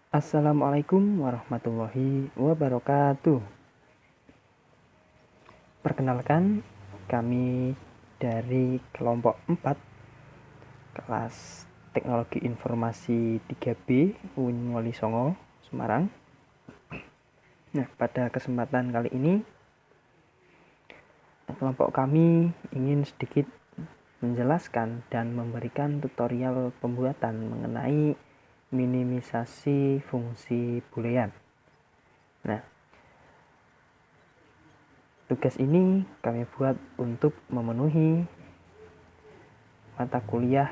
Assalamualaikum warahmatullahi wabarakatuh. Perkenalkan, kami dari kelompok 4 kelas Teknologi Informasi 3B UIN Wali Songo, Semarang. Nah, pada kesempatan kali ini kelompok kami ingin sedikit menjelaskan dan memberikan tutorial pembuatan mengenai minimisasi fungsi boolean. Nah, tugas ini kami buat untuk memenuhi mata kuliah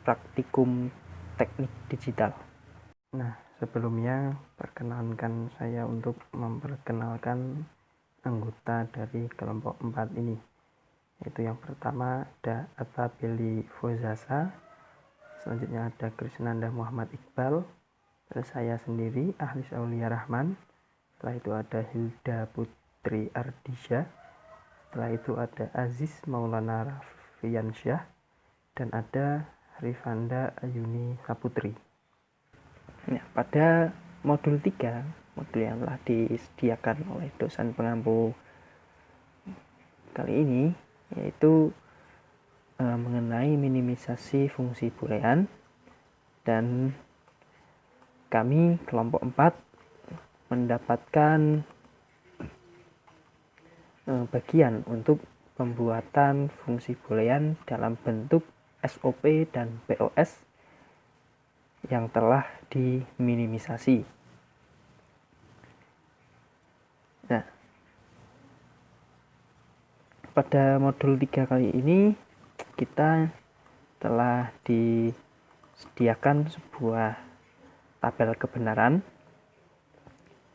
praktikum teknik digital. Nah, sebelumnya perkenankan saya untuk memperkenalkan anggota dari kelompok 4 ini. Yaitu yang pertama ada Atta Beli Fozasa, selanjutnya ada Krisnanda Muhammad Iqbal, ada saya sendiri Ahlis Aulia Rahman, setelah itu ada Hilda Putri Ardisha, setelah itu ada Aziz Maulana Rafiansyah, dan ada Rifanda Ayuni Saputri. Nah, pada modul 3, modul yang telah disediakan oleh dosen pengampu kali ini, yaitu mengenai minimisasi fungsi boolean, dan kami kelompok 4 mendapatkan bagian untuk pembuatan fungsi boolean dalam bentuk SOP dan POS yang telah diminimisasi. Nah, pada modul 3 kali ini kita telah disediakan sebuah tabel kebenaran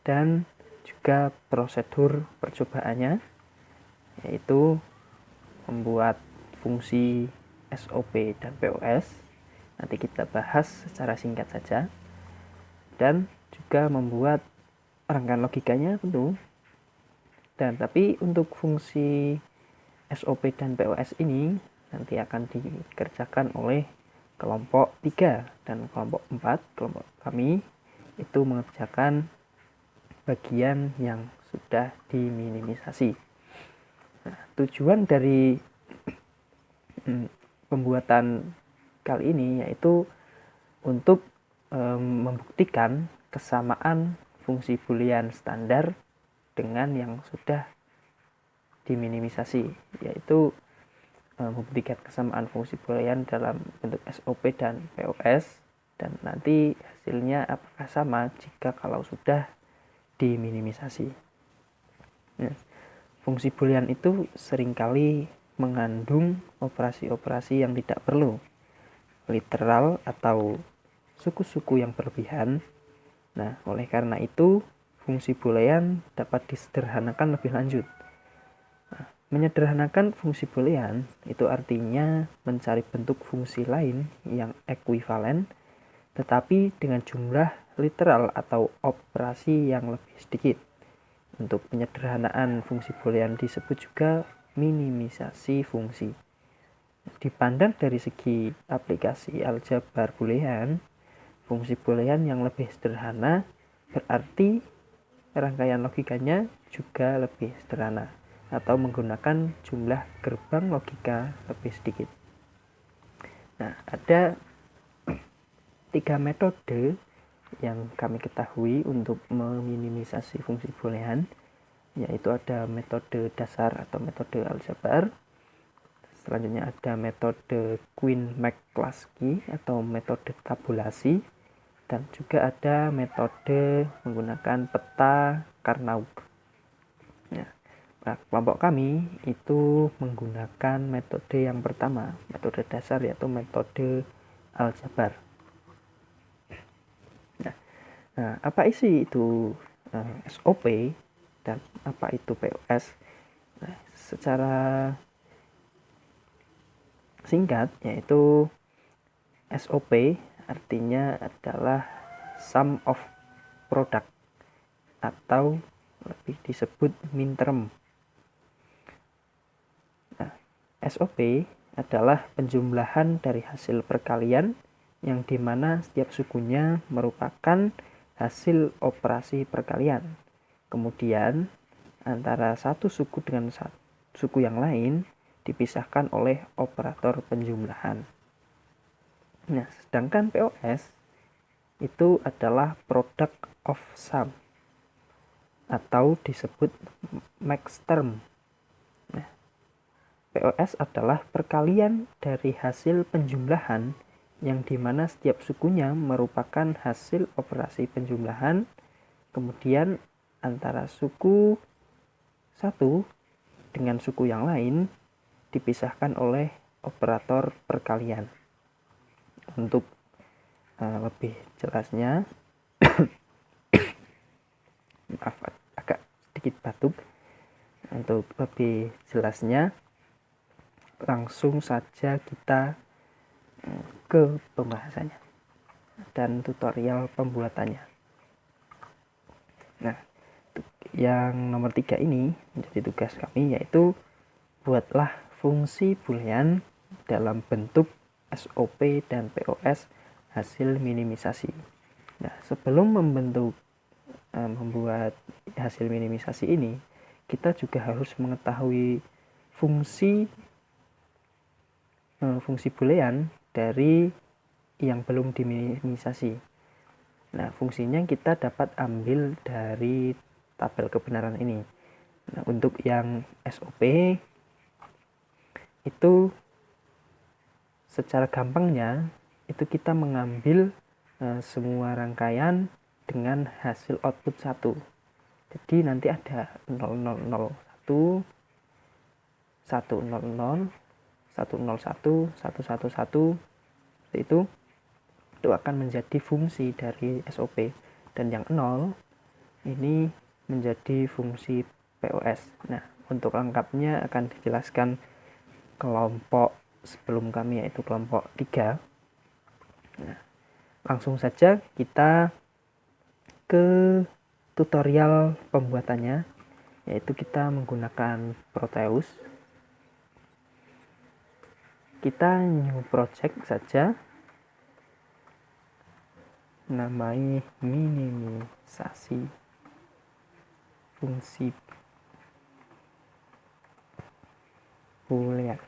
dan juga prosedur percobaannya, yaitu membuat fungsi SOP dan POS. Nanti kita bahas secara singkat saja, dan juga membuat rangkaian logikanya tentu. Dan tapi untuk fungsi SOP dan POS ini nanti akan dikerjakan oleh kelompok 3 dan kelompok 4. Kelompok kami itu mengerjakan bagian yang sudah diminimisasi. Nah, tujuan dari pembuatan kali ini yaitu untuk membuktikan kesamaan fungsi boolean standar dengan yang sudah diminimisasi, yaitu membuktikan kesamaan fungsi boolean dalam bentuk SOP dan POS, dan nanti hasilnya apakah sama jika kalau sudah diminimisasi. Nah, fungsi boolean itu seringkali mengandung operasi-operasi yang tidak perlu, literal atau suku-suku yang berlebihan. Nah, oleh karena itu fungsi boolean dapat disederhanakan lebih lanjut. Nah, menyederhanakan fungsi boolean itu artinya mencari bentuk fungsi lain yang ekuivalen tetapi dengan jumlah literal atau operasi yang lebih sedikit. Untuk penyederhanaan fungsi boolean disebut juga minimisasi fungsi. Dipandang dari segi aplikasi aljabar boolean, fungsi boolean yang lebih sederhana berarti rangkaian logikanya juga lebih sederhana atau menggunakan jumlah gerbang logika lebih sedikit. Nah, ada 3 metode yang kami ketahui untuk meminimisasi fungsi boolean, yaitu ada metode dasar atau metode aljabar, selanjutnya ada metode Quine-McCluskey atau metode tabulasi, dan juga ada metode menggunakan peta Carnot. Nah, kelompok kami itu menggunakan metode yang pertama, metode dasar, yaitu metode aljabar. Nah, apa isi itu SOP dan apa itu POS? Nah, secara singkat, yaitu SOP artinya adalah sum of product atau lebih disebut min term. Nah, SOP adalah penjumlahan dari hasil perkalian yang dimana setiap sukunya merupakan hasil operasi perkalian. Kemudian antara satu suku dengan suku yang lain dipisahkan oleh operator penjumlahan. Nah, sedangkan POS itu adalah product of sum atau disebut max term. Nah, POS adalah perkalian dari hasil penjumlahan yang dimana setiap sukunya merupakan hasil operasi penjumlahan, kemudian antara suku satu dengan suku yang lain dipisahkan oleh operator perkalian. Untuk lebih jelasnya, maaf agak sedikit batuk. Untuk lebih jelasnya, langsung saja kita ke pembahasannya dan tutorial pembuatannya. Nah, yang nomor 3 ini menjadi tugas kami, yaitu buatlah fungsi boolean dalam bentuk SOP dan POS hasil minimisasi. Nah, sebelum membuat hasil minimisasi ini, kita juga harus mengetahui fungsi boolean dari yang belum diminimisasi. Nah, fungsinya kita dapat ambil dari tabel kebenaran ini. Nah, untuk yang SOP itu secara gampangnya itu kita mengambil semua rangkaian dengan hasil output 1. Jadi nanti ada 0001, 100, 101, 111 seperti itu akan menjadi fungsi dari SOP, dan yang 0 ini menjadi fungsi POS. Nah, untuk lengkapnya akan dijelaskan kelompok sebelum kami, yaitu kelompok 3. Nah, langsung saja kita ke tutorial pembuatannya, yaitu kita menggunakan Proteus. Kita new project saja, namai minimisasi fungsi boolean.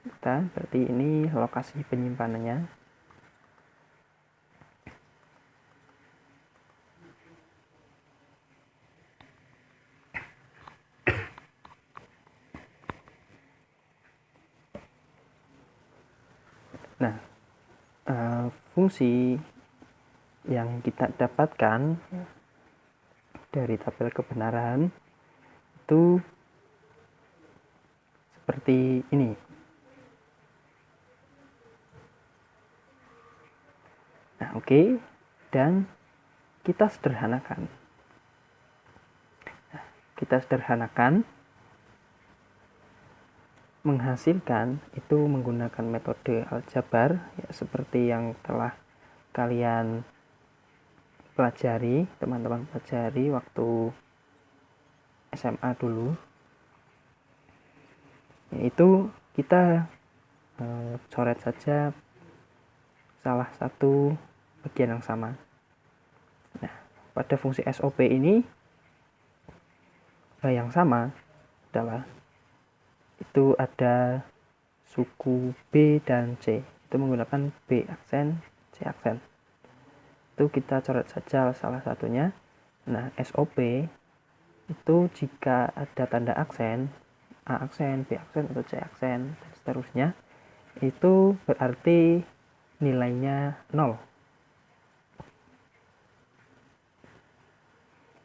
Kita berarti ini lokasi penyimpanannya. Nah, fungsi yang kita dapatkan dari tabel kebenaran itu seperti ini. Nah, oke. Dan kita sederhanakan. Menghasilkan itu menggunakan metode aljabar, ya, seperti yang telah kalian pelajari, teman-teman pelajari waktu SMA dulu. Yaitu kita coret saja salah satu bagian yang sama. Nah, pada fungsi SOP ini yang sama adalah itu ada suku B dan C, itu menggunakan B aksen, C aksen. Itu kita coret saja salah satunya. Nah, SOP itu jika ada tanda aksen, A aksen, B aksen, atau C aksen, dan seterusnya, itu berarti nilainya 0.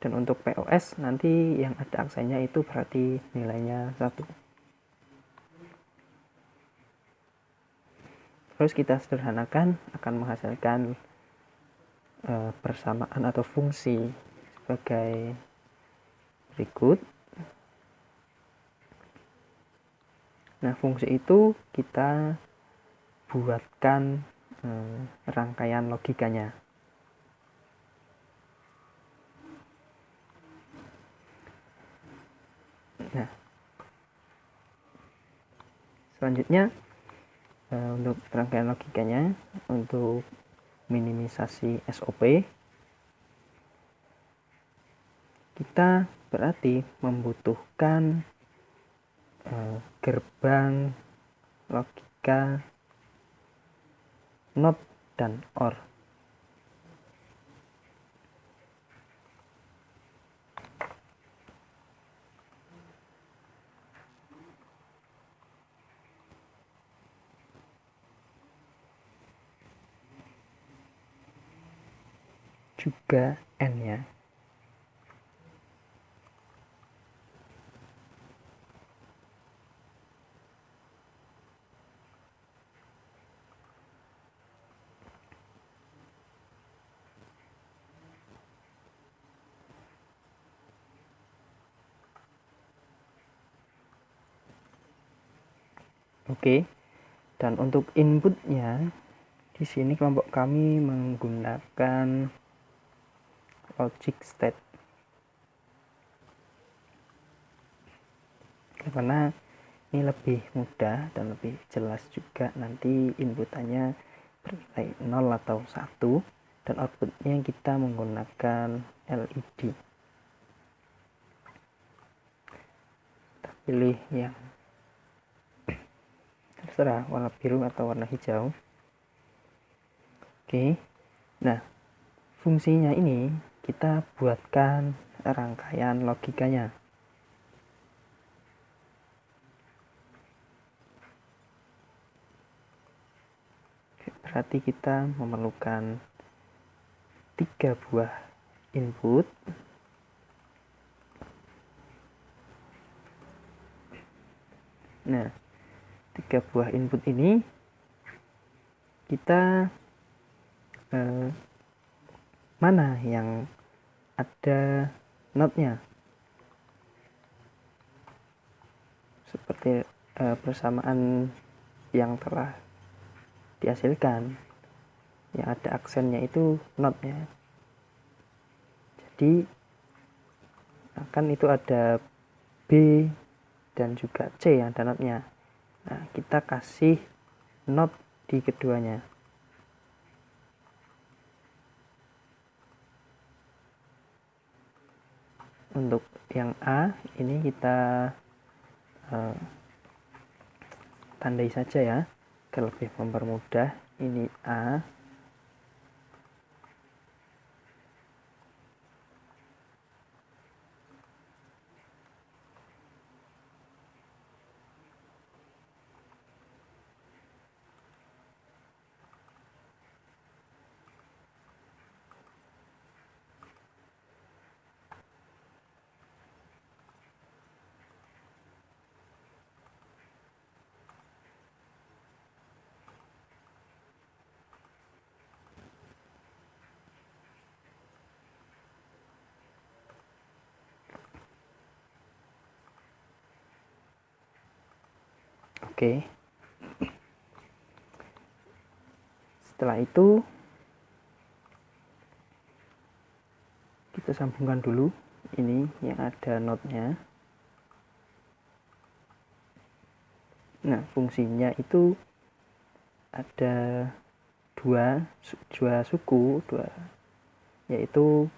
Dan untuk POS nanti yang ada aksennya itu berarti nilainya 1. Terus kita sederhanakan akan menghasilkan persamaan atau fungsi sebagai berikut. Nah, fungsi itu kita buatkan rangkaian logikanya. Nah, selanjutnya untuk rangkaian logikanya, untuk minimisasi SOP, kita berarti membutuhkan gerbang logika NOT dan OR. Juga N ya. Oke. Dan untuk inputnya, di sini kelompok kami menggunakan logic state. Karena ini lebih mudah dan lebih jelas juga, nanti inputannya bernilai 0 atau 1, dan outputnya kita menggunakan LED. Kita pilih yang terserah, warna biru atau warna hijau. Oke. Nah, fungsinya ini kita buatkan rangkaian logikanya. Berarti kita memerlukan 3 buah input. Nah, 3 buah input ini kita mana yang ada notnya, seperti persamaan yang telah dihasilkan, yang ada aksennya itu notnya. Jadi akan itu ada B dan juga C yang ada notnya. Nah, kita kasih not di keduanya. Untuk yang A ini kita tandai saja ya, agar lebih mempermudah. Ini A. Oke. Setelah itu kita sambungkan dulu ini yang ada notnya. Nah, fungsinya itu ada dua suku, yaitu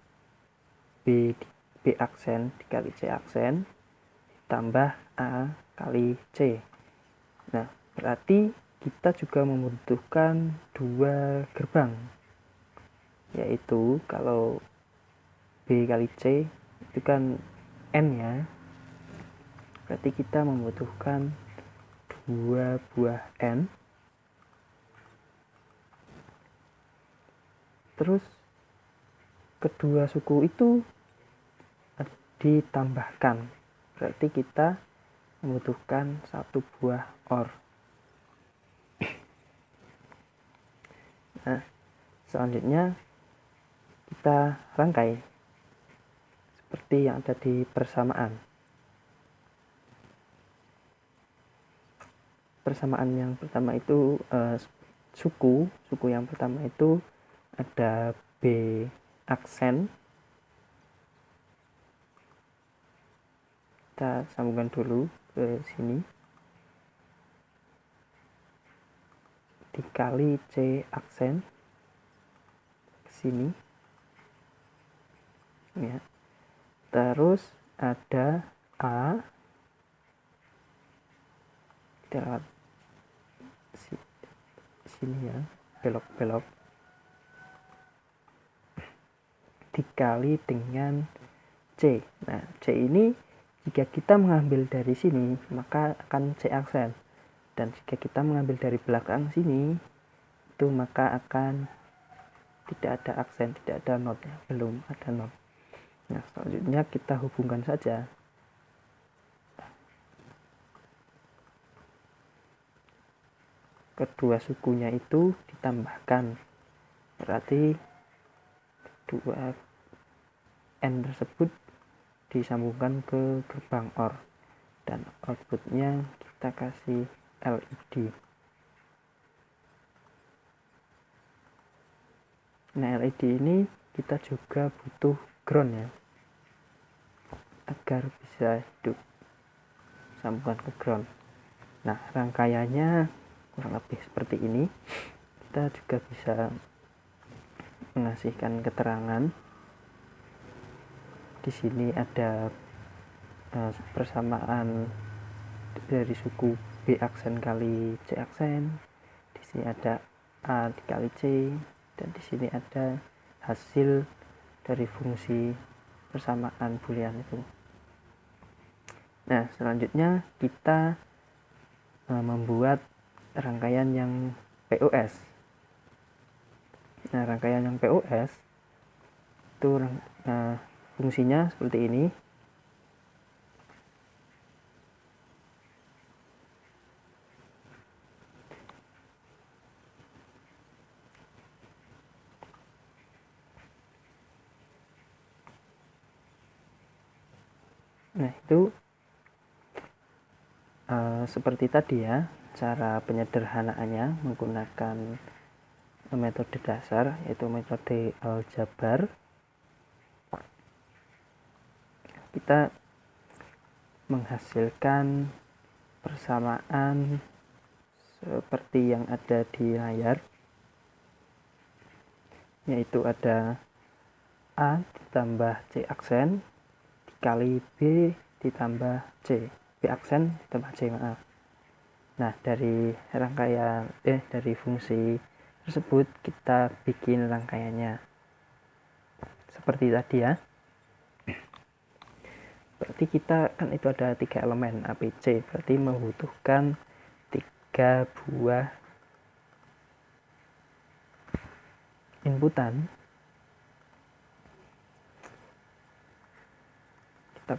B aksen dikali C aksen tambah A kali C. Nah, berarti kita juga membutuhkan 2 gerbang, yaitu kalau B kali C itu kan N ya, berarti kita membutuhkan 2 buah N. Terus kedua suku itu ditambahkan, berarti kita membutuhkan 1 buah OR. Nah, selanjutnya kita rangkai seperti yang ada di persamaan. Persamaan yang pertama itu suku yang pertama itu ada B aksen. Kita sambungkan dulu ke sini. dikali C aksen ke sini ya. Terus ada A kita lewat sini ya, belok-belok dikali dengan C. Nah, C ini jika kita mengambil dari sini maka akan C aksen, dan jika kita mengambil dari belakang sini itu maka akan tidak ada aksen, tidak ada not ya, belum ada not. Nah, selanjutnya kita hubungkan saja. Kedua sukunya itu ditambahkan, berarti dua N tersebut disambungkan ke gerbang OR, dan outputnya kita kasih LED. Nah, LED ini kita juga butuh ground ya, agar bisa hidup, sambungan ke ground. Nah, rangkaiannya kurang lebih seperti ini. Kita juga bisa mengasihkan keterangan. Di sini ada persamaan dari suku B aksen kali C aksen. Di sini ada A dikali C, dan di sini ada hasil dari fungsi persamaan boolean itu. Nah, selanjutnya kita membuat rangkaian yang POS. Nah, rangkaian yang POS itu fungsinya seperti ini. Nah, itu seperti tadi ya, cara penyederhanaannya menggunakan metode dasar, yaitu metode aljabar. Kita menghasilkan persamaan seperti yang ada di layar, yaitu ada A ditambah C aksen dikali B ditambah C, B aksen ditambah C, maaf. Nah, dari rangkaian dari fungsi tersebut kita bikin rangkaiannya seperti tadi ya. Berarti kita kan itu ada 3 elemen ABC, berarti membutuhkan 3 buah inputan. Kita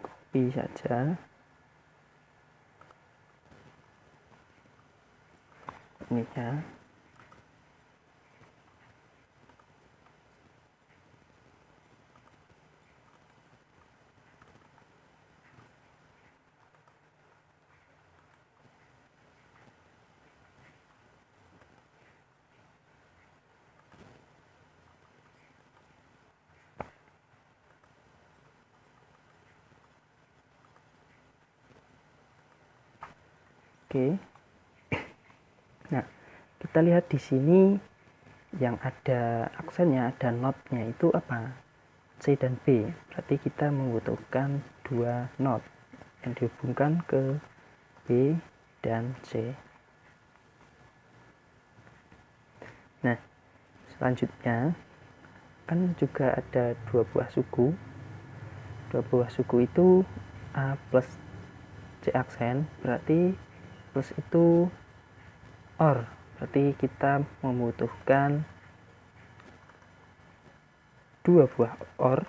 copy saja ini ya. Oke. Nah, kita lihat di sini yang ada aksennya, ada notnya itu apa? C dan B. Berarti kita membutuhkan 2 not yang dihubungkan ke B dan C. Nah, selanjutnya kan juga ada 2 buah suku. 2 buah suku itu A plus C aksen, berarti plus itu OR, berarti kita membutuhkan 2 buah OR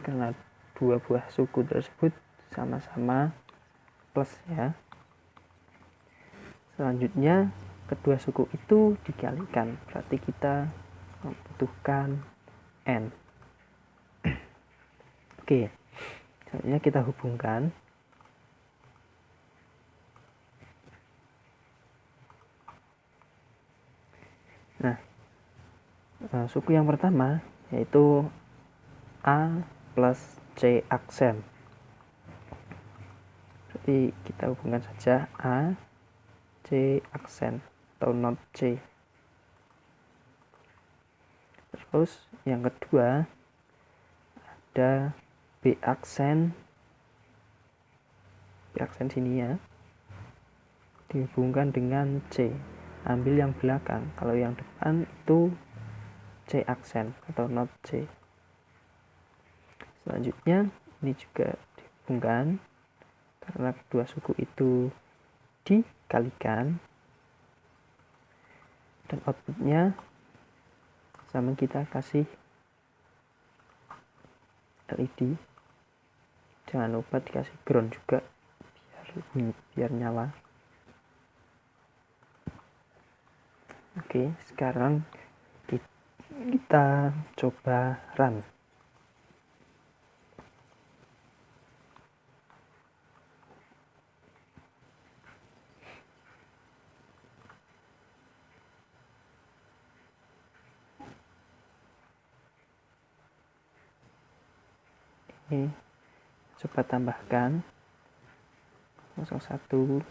karena 2 buah suku tersebut sama-sama plus ya. Selanjutnya kedua suku itu dikalikan, berarti kita membutuhkan N. Oke, selanjutnya kita hubungkan. Nah, suku yang pertama yaitu A plus C aksen. berarti kita hubungkan saja A, C aksen atau not C. Terus yang kedua ada B aksen sini ya, dihubungkan dengan C, ambil yang belakang, kalau yang depan itu C aksen atau not C. Selanjutnya ini juga dihubungkan karena kedua suku itu dikalikan, dan outputnya sama, kita kasih LED, jangan lupa dikasih ground juga biar nyala. Oke, sekarang kita coba run. Ini coba tambahkan 01,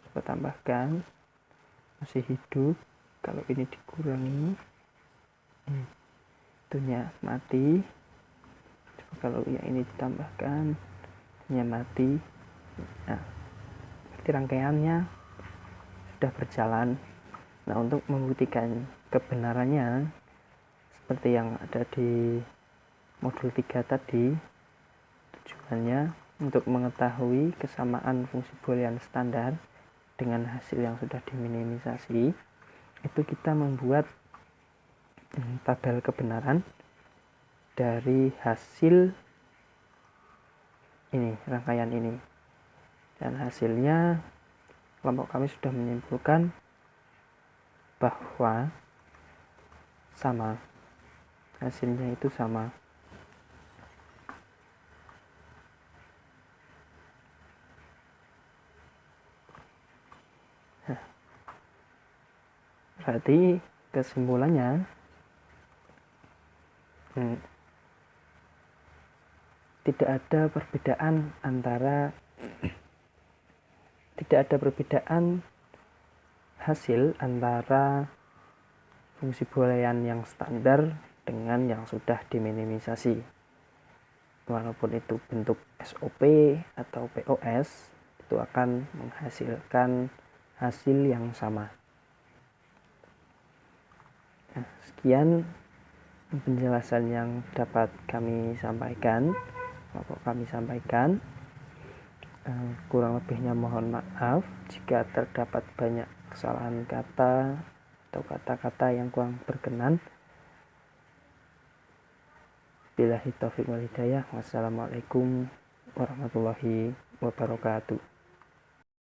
coba tambahkan, masih hidup. Kalau ini dikurangi, itunya mati. Coba kalau yang ini ditambahkan, itunya mati. Nah, berarti rangkaiannya sudah berjalan. Nah, untuk membuktikan kebenarannya seperti yang ada di modul 3 tadi, tujuannya untuk mengetahui kesamaan fungsi boolean standar dengan hasil yang sudah diminimisasi, itu kita membuat tabel kebenaran dari hasil ini, rangkaian ini, dan hasilnya kelompok kami sudah menyimpulkan bahwa sama, hasilnya itu sama. Berarti kesimpulannya tidak ada perbedaan hasil antara fungsi boolean yang standar dengan yang sudah diminimisasi. Walaupun itu bentuk SOP atau POS, itu akan menghasilkan hasil yang sama. Nah, sekian penjelasan yang dapat kami sampaikan, kurang lebihnya mohon maaf jika terdapat banyak kesalahan kata atau kata-kata yang kurang berkenan. Billahi taufiq wal hidayah. Wassalamualaikum warahmatullahi wabarakatuh.